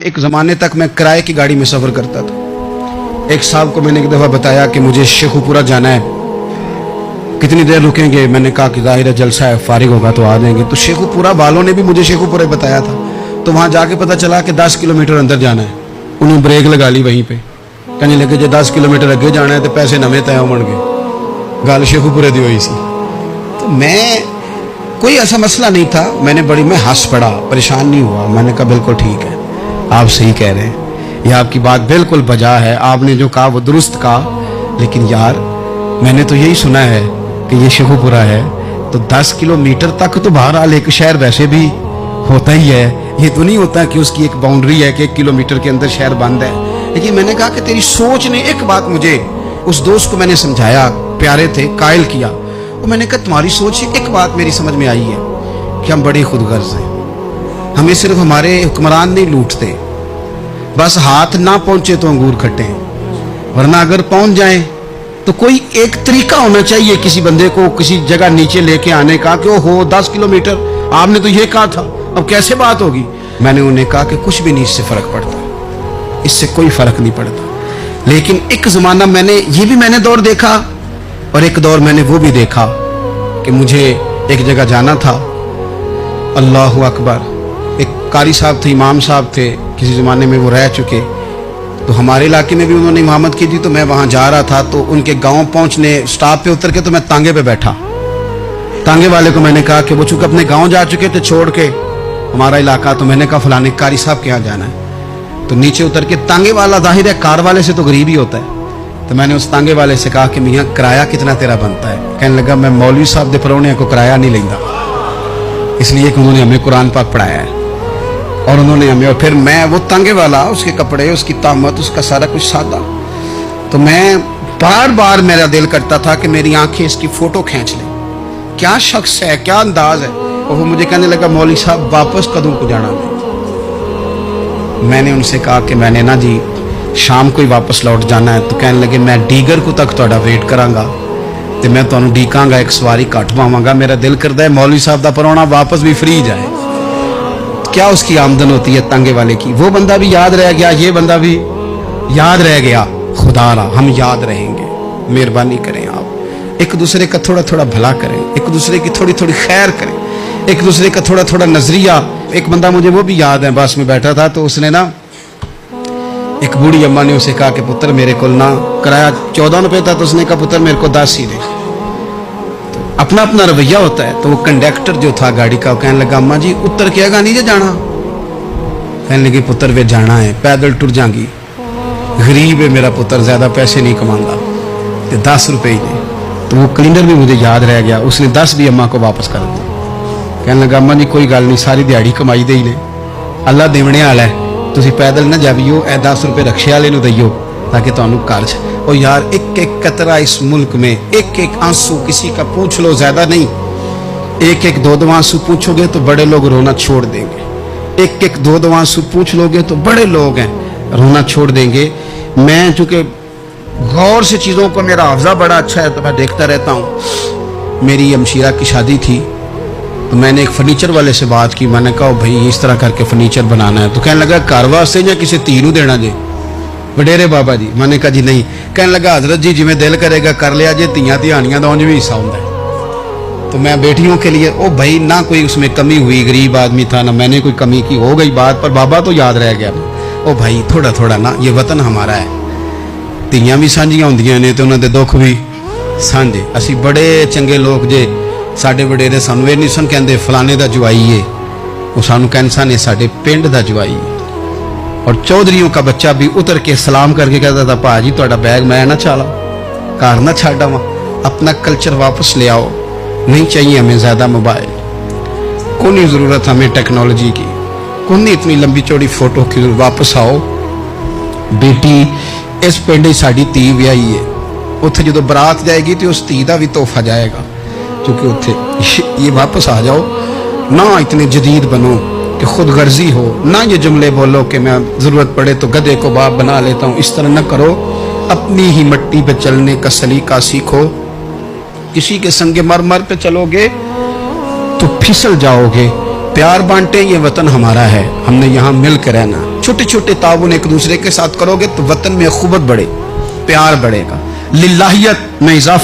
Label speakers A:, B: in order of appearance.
A: एक ज़माने तक मैं किराए की गाड़ी में सफ़र करता था। एक साहब को मैंने एक दफ़ा बताया कि मुझे शेखुपुरा जाना है, कितनी देर रुकेंगे? मैंने कहा कि ज़ाहिर है जलसा है, फारिग होगा तो आ जाएंगे। तो शेखुपुरा वालों ने भी मुझे शेखुपुरा बताया था, तो वहाँ जाके पता चला कि 10 किलोमीटर अंदर जाना है। उन्होंने ब्रेक लगा ली वहीं पे, कहने लगे जो 10 किलोमीटर अगे जाना है तो पैसे नवे तय होण गए। गल शेखुपुरे दी हुई सी। तो मैं कोई ऐसा मसला नहीं था, मैं हंस पड़ा, परेशान नहीं हुआ। मैंने कहा बिल्कुल ठीक है, आप सही कह रहे हैं, यह आपकी बात बिल्कुल बजा है, आपने जो कहा वो दुरुस्त कहा। लेकिन यार मैंने तो यही सुना है कि ये शेखुपुरा है, तो 10 किलोमीटर तक तो बहरहाल एक शहर वैसे भी होता ही है। ये तो नहीं होता कि उसकी एक बाउंड्री है कि 1 किलोमीटर के अंदर शहर बंद है। लेकिन मैंने कहा कि तेरी सोच ने एक बात मुझे, उस दोस्त को मैंने समझाया, प्यारे थे, कायल किया। और मैंने कहा तुम्हारी सोच से एक बात मेरी समझ में आई है कि हम बड़ी खुदगर्ज हैं। हमें सिर्फ हमारे हुक्मरान नहीं लूटते, बस हाथ ना पहुंचे तो अंगूर खट्टे हैं, वरना अगर पहुंच जाएं तो कोई एक तरीका होना चाहिए किसी बंदे को किसी जगह नीचे लेके आने का कि हो 10 किलोमीटर आपने तो ये कहा था, अब कैसे बात होगी? मैंने उन्हें कहा कि कुछ भी नहीं इससे फर्क पड़ता, इससे कोई फर्क नहीं पड़ता। लेकिन एक जमाना मैंने दौर देखा, और एक दौर मैंने वो भी देखा कि मुझे एक जगह जाना था। अल्लाहु अकबर, एक कारी साहब थे, इमाम साहब थे, किसी ज़माने में वो रह चुके, तो हमारे इलाके में भी उन्होंने इमामत की थी। तो मैं वहाँ जा रहा था, तो उनके गांव पहुँचने स्टॉप पे उतर के तो मैं तांगे पे बैठा। तांगे वाले को मैंने कहा कि वो चूँकि अपने गांव जा चुके थे छोड़ के हमारा इलाका, तो मैंने कहा फलाने कारी साहब के यहाँ जाना है। तो नीचे उतर के तांगे वाला, जाहिर है कार वाले से तो गरीब ही होता है, तो मैंने उस तांगे वाले से कहा कि मियाँ किराया कितना तेरा बनता है? कहने लगा मैं मौलवी साहब दे परौने को किराया नहीं लेंदा, इसलिए कि उन्होंने हमें कुरान पाक पढ़ाया है और उन्होंने हमें। और फिर मैं वो तांगे वाला, उसके कपड़े, उसकी तामत, उसका सारा कुछ सादा, तो मैं बार बार मेरा दिल करता था कि मेरी आंखें इसकी फोटो खींच लें, क्या शख्स है, क्या अंदाज है। और वो मुझे कहने लगा मौलवी साहब वापस कदों को जाना है? मैंने उनसे कहा कि मैंने ना जी शाम को ही वापस लौट जाना है। तो कहने लगे मैं डीगर को तक तुहाडा वेट करांगा ते मैं तुहानू डीकांगा, एक सवारी घट पावांगा। मेरा दिल करता है मौलवी साहब दा परौना वापस भी फ्री जाए। क्या उसकी आमदन होती है तांगे वाले की? वो बंदा भी याद रह गया, ये बंदा भी याद रह गया। खुदा रा हम याद रहेंगे, मेहरबानी करें आप एक दूसरे का थोड़ा थोड़ा भला करें, एक दूसरे की थोड़ी थोड़ी खैर करें, एक दूसरे का थोड़ा थोड़ा नजरिया। एक बंदा मुझे वो भी याद है, बस में बैठा था, तो उसने ना, एक बूढ़ी अम्मा ने उसे कहा कि पुत्र मेरे को ना किराया 14 रुपये था, तो उसने कहा पुत्र मेरे को 10 ही दे। तो अपना अपना रवैया होता है। तो वो कंडक्टर जो था गाड़ी का, कहने लगा अम्मा जी उतर के आगा नहीं जाना? कहने लगी पुत्र वे जाना है, पैदल टुर जाएंगी, गरीब है मेरा पुत्र, ज्यादा पैसे नहीं कमाऊंगा, तो 10 रुपये ही दे। तो वो क्लीनर भी मुझे याद रह गया, उसने 10 भी अम्मा को वापस कर दिया। कहने लगा अम्मा जी कोई गल नहीं, सारी दिहाड़ी कमाई दे ही ने, अल्लाह देवने वाला है, तुसी पैदल ना जावियो, ए 10 रुपये रक्शे वाले नूं दईयो ताकि तुहानू कर्ज। और यार एक एक कतरा इस मुल्क में, एक एक आंसू किसी का पूछ लो, ज्यादा नहीं, एक एक दो दो आंसू पूछोगे तो बड़े लोग रोना छोड़ देंगे। एक एक दो दो आंसू पूछ लोगे तो बड़े लोग हैं रोना छोड़ देंगे। मैं चूंकि गौर से चीज़ों को, मेरा हाफजा बड़ा अच्छा है तो मैं देखता रहता हूँ। मेरी हमशीरा की शादी थी, तो मैंने एक फर्नीचर वाले से बात की। मैंने कहा भाई इस तरह करके फर्नीचर बनाना है। तो कहने लगा घर वास्ते या किसी धी नूं देना जे? वडेरे बाबा जी। मैंने कहा जी नहीं। कहने लगा हजरत जी जिवें दिल करेगा कर लिया जे, धीयां धियानियां दा उंज भी हिस्सा हुंदा है। तो मैं बेटियों के लिए, ओ भाई ना कोई उसमें कमी हुई, गरीब आदमी था ना मैंने कोई कमी की, हो गई बात, पर बाबा तो याद रह गया। ओ भाई थोड़ा थोड़ा ना, ये वतन हमारा है, धीयां भी सांझियां हुंदियां ने ते उन्हां दे दुख भी सांझे। असी बड़े चंगे लोग जे, साडे वडेरे सानू ये नहीं सन कहंदे फलाने दा जवाई है, वो सानू कहंदे सन साडे पिंड दा जवाई है। और चौधरियों का बच्चा भी उतर के सलाम करके कहता था भाजी तुहाडा बैग मैं ना चाला, घर ना छाड़ा वहाँ, अपना कल्चर वापस ले आओ, नहीं चाहिए हमें ज़्यादा मोबाइल, कोई नहीं ज़रूरत हमें टेक्नोलॉजी की, कोई नहीं इतनी लंबी चौड़ी फोटो की, वापस आओ। बेटी इस पिंड साड़ी धी व्याही है, उत्थे जो बरात जाएगी तो उस धी का भी तोहफा जाएगा, क्योंकि उत्थे ये वापस आ जाओ ना, इतने जदीद बनो कि खुद गर्जी हो ना, ये जुमले बोलो कि मैं ज़रूरत पड़े तो गधे को बाप बना लेता हूँ, इस तरह न करो। अपनी ही मिट्टी पे चलने का सलीका सीखो, किसी के संगे मर मर पे चलोगे तो फिसल जाओगे। प्यार बांटे, ये वतन हमारा है, हमने यहाँ मिल कर रहना। چھوٹے چھوٹے تعاون ایک دوسرے کے ساتھ کرو گے تو وطن میں اخوت بڑھے، پیار بڑھے گا، للہیت میں اضافہ